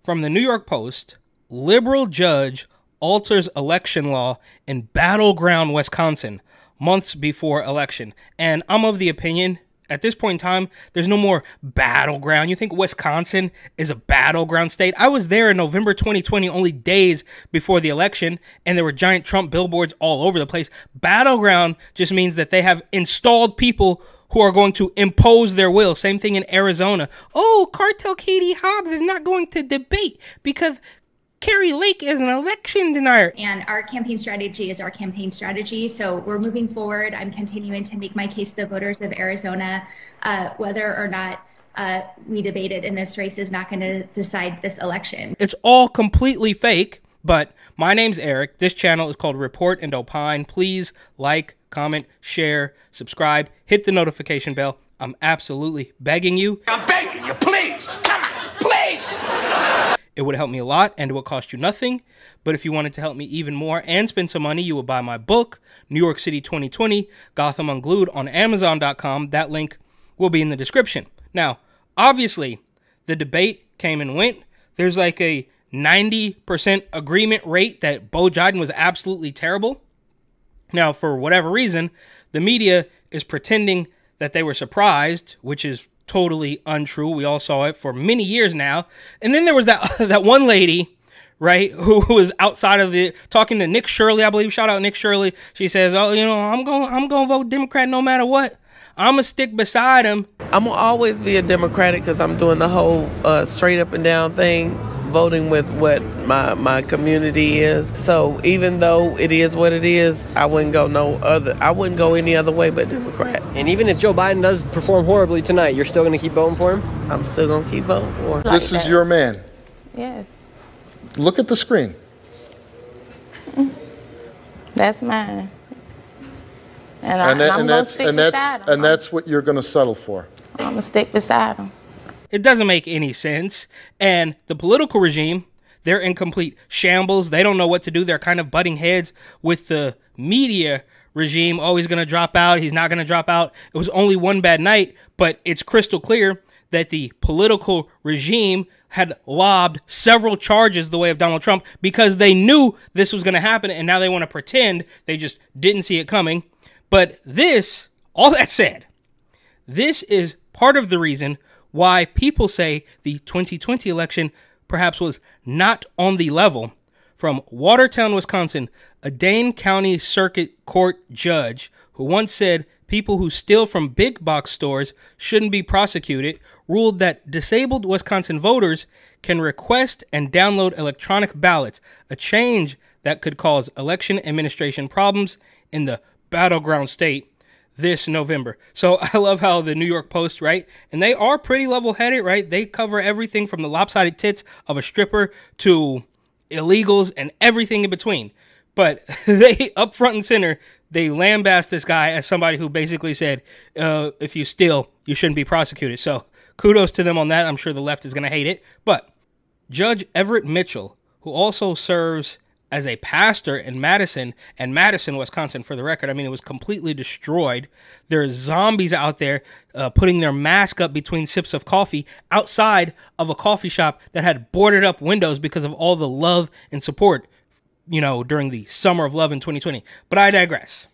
From the New York Post, liberal judge alters election law in battleground Wisconsin months before election. And I'm of the opinion, at this point in time, there's no more battleground. You think Wisconsin is a battleground state? I was there in November 2020, only days before the election, and there were giant Trump billboards all over the place. Battleground just means that they have installed people who are going to impose their will. Same thing in Arizona. Oh, Cartel Katie Hobbs is not going to debate because Carrie Lake is an election denier. And our campaign strategy is our campaign strategy. So we're moving forward. I'm continuing to make my case to the voters of Arizona. Whether or not we debated in this race is not going to decide this election. It's all completely fake, but my name's Eric. This channel is called Report and Opine. Please like, comment, share, subscribe, hit the notification bell. I'm absolutely begging you. I'm begging you, please. Come on, please. It would help me a lot, and it would cost you nothing. But if you wanted to help me even more and spend some money, you would buy my book, New York City 2020, Gotham Unglued, on Amazon.com. That link will be in the description. Now, obviously, the debate came and went. There's like a 90% agreement rate that Beau Biden was absolutely terrible. Now, for whatever reason, the media is pretending that they were surprised, which is totally untrue. We all saw it for many years now. And then there was that one lady, right, who was outside of the talking to Nick Shirley, I believe. Shout out Nick Shirley. She says, "Oh, you know, I'm going to vote Democrat no matter what. I'm gonna stick beside him." I'm gonna always be a Democratic because I'm doing the whole straight up and down thing, voting with what my community is. So even though it is what it is, I wouldn't go any other way but Democrat. And even if Joe Biden does perform horribly tonight, you're still going to keep voting for him? I'm still going to keep voting for him. This is your man. Yes. Look at the screen. That's mine. And that's what you're going to settle for. I'm going to stick beside him. It doesn't make any sense. And the political regime, they're in complete shambles. They don't know what to do. They're kind of butting heads with the media regime. Oh, he's going to drop out. He's not going to drop out. It was only one bad night, but it's crystal clear that the political regime had lobbed several charges the way of Donald Trump because they knew this was going to happen, and now they want to pretend they just didn't see it coming. But this, all that said, this is part of the reason why people say the 2020 election perhaps was not on the level. From Watertown, Wisconsin, a Dane County Circuit Court judge who once said people who steal from big box stores shouldn't be prosecuted, ruled that disabled Wisconsin voters can request and download electronic ballots, a change that could cause election administration problems in the battleground state this November. So I love how the New York Post, right? And they are pretty level-headed, right? They cover everything from the lopsided tits of a stripper to illegals and everything in between. But they, up front and center, they lambast this guy as somebody who basically said, if you steal, you shouldn't be prosecuted. So kudos to them on that. I'm sure the left is going to hate it. But Judge Everett Mitchell, who also serves as a pastor in Madison, Wisconsin, for the record. I mean, it was completely destroyed. There's zombies out there putting their mask up between sips of coffee outside of a coffee shop that had boarded up windows because of all the love and support, you know, during the summer of love in 2020. But I digress.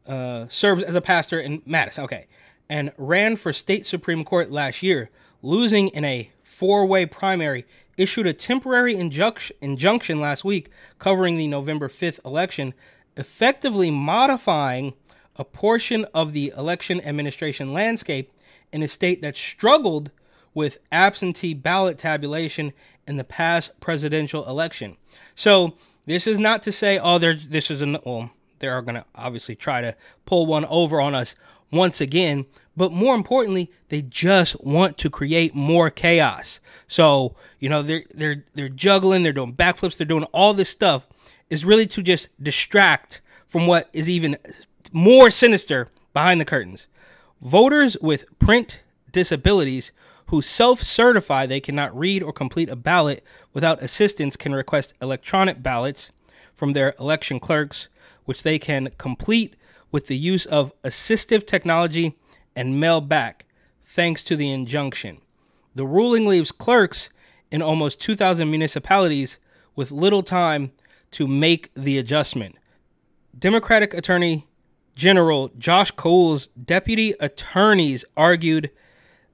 Serves as a pastor in Madison, okay, and ran for state Supreme Court last year, losing in a four-way primary, issued a temporary injunction last week covering the November 5th election, effectively modifying a portion of the election administration landscape in a state that struggled with absentee ballot tabulation in the past presidential election. So this is not to say, oh, they are going to obviously try to pull one over on us once again, but more importantly, they just want to create more chaos. So, you know, they're juggling, they're doing backflips, they're doing all this stuff is really to just distract from what is even more sinister behind the curtains. Voters with print disabilities who self-certify they cannot read or complete a ballot without assistance can request electronic ballots from their election clerks, which they can complete with the use of assistive technology and mail back, thanks to the injunction. The ruling leaves clerks in almost 2,000 municipalities with little time to make the adjustment. Democratic Attorney General Josh Cole's deputy attorneys argued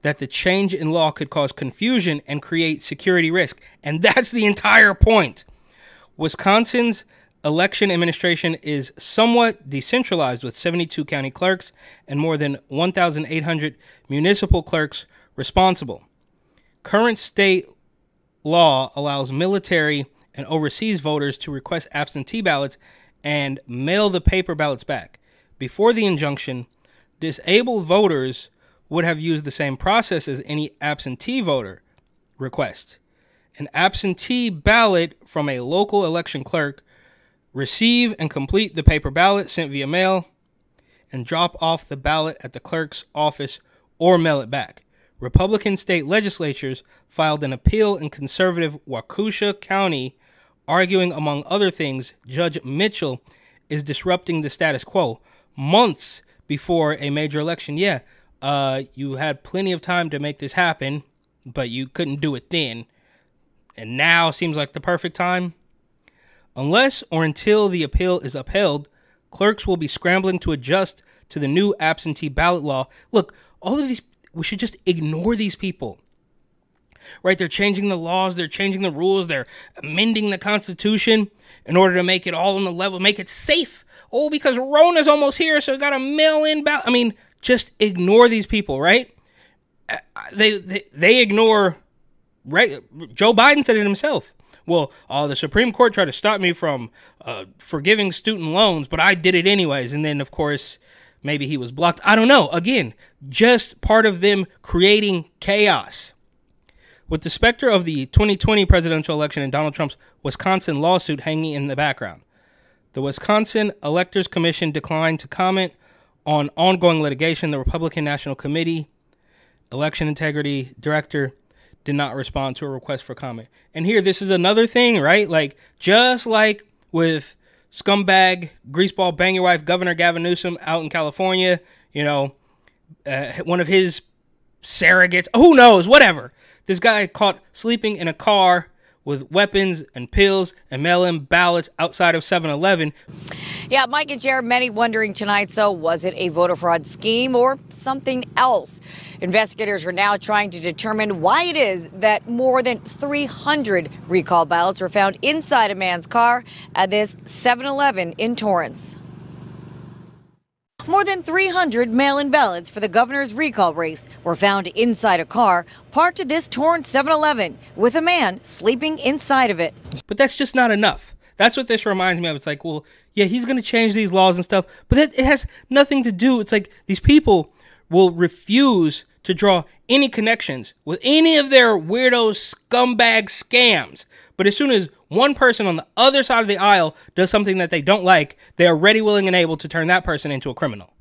that the change in law could cause confusion and create security risk. And that's the entire point. Wisconsin's election administration is somewhat decentralized with 72 county clerks and more than 1,800 municipal clerks responsible. Current state law allows military and overseas voters to request absentee ballots and mail the paper ballots back. Before the injunction, disabled voters would have used the same process as any absentee voter request. An absentee ballot from a local election clerk, receive and complete the paper ballot sent via mail, and drop off the ballot at the clerk's office or mail it back. Republican state legislatures filed an appeal in conservative Waukesha County, arguing, among other things, Judge Mitchell is disrupting the status quo months before a major election. Yeah, you had plenty of time to make this happen, but you couldn't do it then. And now seems like the perfect time. Unless or until the appeal is upheld, clerks will be scrambling to adjust to the new absentee ballot law. Look, all of these, we should just ignore these people. Right? They're changing the laws, they're changing the rules, they're amending the Constitution in order to make it all on the level, make it safe. Oh, because Rona's almost here, so got a mail-in ballot. I mean, just ignore these people, right? They ignore, right? Joe Biden said it himself. Well, the Supreme Court tried to stop me from forgiving student loans, but I did it anyways. And then, of course, maybe he was blocked. I don't know. Again, just part of them creating chaos. With the specter of the 2020 presidential election and Donald Trump's Wisconsin lawsuit hanging in the background, the Wisconsin Electors Commission declined to comment on ongoing litigation. The Republican National Committee Election Integrity Director did not respond to a request for comment. And here, this is another thing, right? Like, just like with scumbag, greaseball, bang your wife, Governor Gavin Newsom out in California, you know, one of his surrogates, who knows, whatever. This guy caught sleeping in a car with weapons and pills and mail-in ballots outside of 7-Eleven. Yeah, Mike and Jared, many wondering tonight, so was it a voter fraud scheme or something else? Investigators are now trying to determine why it is that more than 300 recall ballots were found inside a man's car at this 7-Eleven in Torrance. More than 300 mail-in ballots for the governor's recall race were found inside a car parked at this Torrance 7-Eleven with a man sleeping inside of it. But that's just not enough. That's what this reminds me of. It's like, well, yeah, he's going to change these laws and stuff, but it has nothing to do. It's like these people will refuse to draw any connections with any of their weirdo scumbag scams. But as soon as one person on the other side of the aisle does something that they don't like, they are ready, willing, and able to turn that person into a criminal.